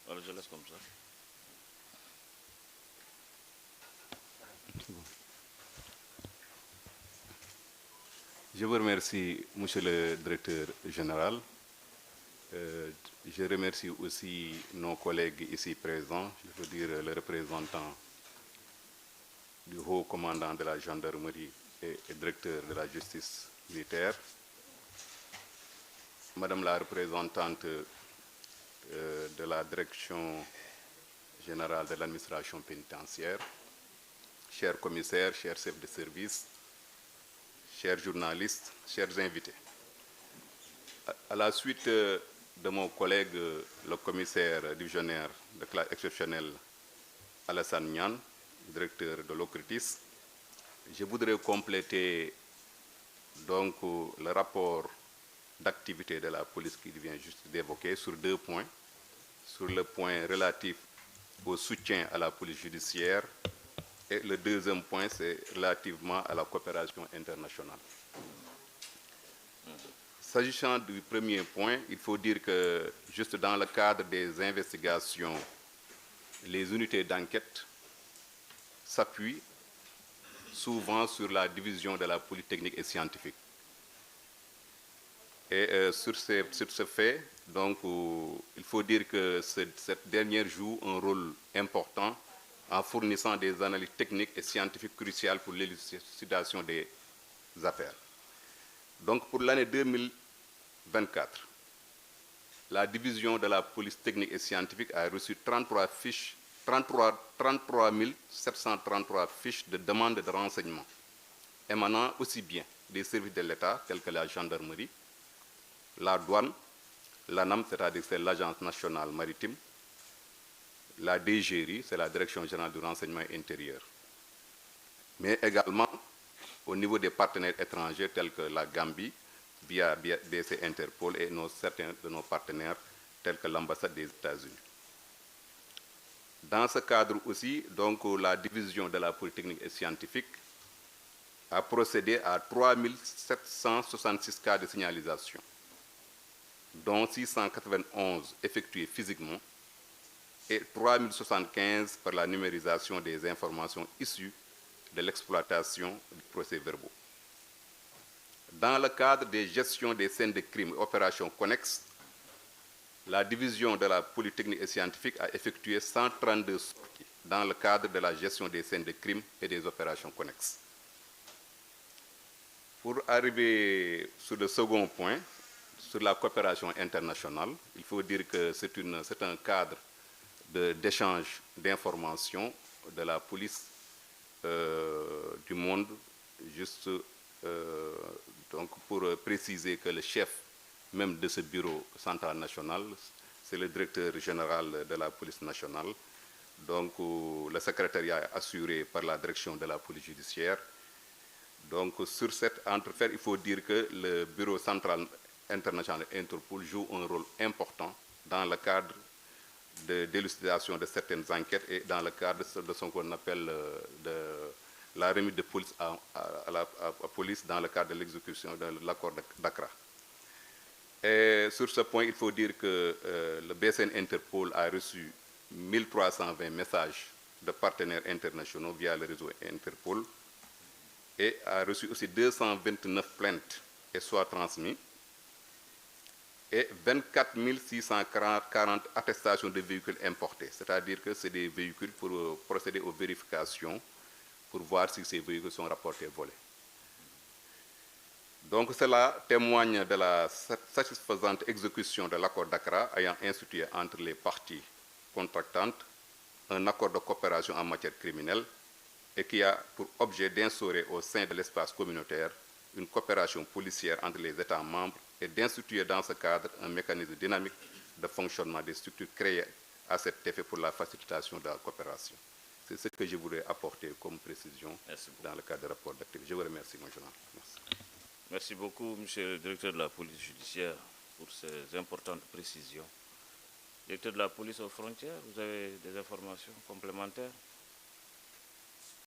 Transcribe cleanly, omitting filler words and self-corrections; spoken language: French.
Alors je laisse comme ça. Je vous remercie, Monsieur le Directeur Général. Je remercie aussi nos collègues ici présents, je veux dire le représentant du haut commandant de la gendarmerie et directeur de la justice militaire, Madame la représentante de la direction générale de l'administration pénitentiaire, chers commissaires, chers chefs de service, chers journalistes, chers invités. À la suite de mon collègue, le commissaire divisionnaire de classe exceptionnelle Alassane Niane, directeur de l'OCRITIS, je voudrais compléter donc le rapport d'activité de la police qui vient juste d'évoquer sur 2 points. Sur le point relatif au soutien à la police judiciaire et le deuxième point, c'est relativement à la coopération internationale. S'agissant du premier point, il faut dire que juste dans le cadre des investigations, les unités d'enquête s'appuient souvent sur la division de la police technique et scientifique. Et sur ce fait, donc, il faut dire que cette dernière joue un rôle important en fournissant des analyses techniques et scientifiques cruciales pour l'élucidation des affaires. Donc pour l'année 2024, la division de la police technique et scientifique a reçu 33 733 fiches de demande de renseignement, émanant aussi bien des services de l'État, tels que la gendarmerie, la douane, l'ANAM, c'est-à-dire c'est l'Agence nationale maritime, la DGRI, c'est la Direction générale du renseignement intérieur, mais également au niveau des partenaires étrangers tels que la Gambie, via BC Interpol et certains de nos partenaires tels que l'ambassade des États-Unis. Dans ce cadre aussi, donc, la division de la police technique et scientifique a procédé à 3 766 cas de signalisation, dont 691 effectués physiquement et 3 075 par la numérisation des informations issues de l'exploitation des procès-verbaux. Dans le cadre des gestions des scènes de crime et opérations connexes, la division de la police technique et scientifique a effectué 132 sorties dans le cadre de la gestion des scènes de crime et des opérations connexes. Pour arriver sur le second point, sur la coopération internationale, il faut dire que c'est un cadre d'échange d'informations de la police du monde, juste donc pour préciser que le chef même de ce bureau central national, c'est le directeur général de la police nationale, donc le secrétariat est assuré par la direction de la police judiciaire. Donc sur cette entrefaite, il faut dire que le bureau central international Interpol joue un rôle important dans le cadre d'élucidation de certaines enquêtes et dans le cadre de ce qu'on appelle la remise de police à la police dans le cadre de l'exécution de l'accord d'Accra. Et sur ce point, il faut dire que le BCN Interpol a reçu 1320 messages de partenaires internationaux via le réseau Interpol et a reçu aussi 229 plaintes et soit transmis et 24 640 attestations de véhicules importés, c'est-à-dire que c'est des véhicules pour procéder aux vérifications pour voir si ces véhicules sont rapportés volés. Donc cela témoigne de la satisfaisante exécution de l'accord d'Accra ayant institué entre les parties contractantes un accord de coopération en matière criminelle et qui a pour objet d'instaurer au sein de l'espace communautaire une coopération policière entre les États membres et d'instituer dans ce cadre un mécanisme dynamique de fonctionnement des structures créées à cet effet pour la facilitation de la coopération. C'est ce que je voulais apporter comme précision dans le cadre du rapport d'activité. Je vous remercie, mon général. Merci. Merci beaucoup, monsieur le directeur de la police judiciaire, pour ces importantes précisions. Directeur de la police aux frontières, vous avez des informations complémentaires?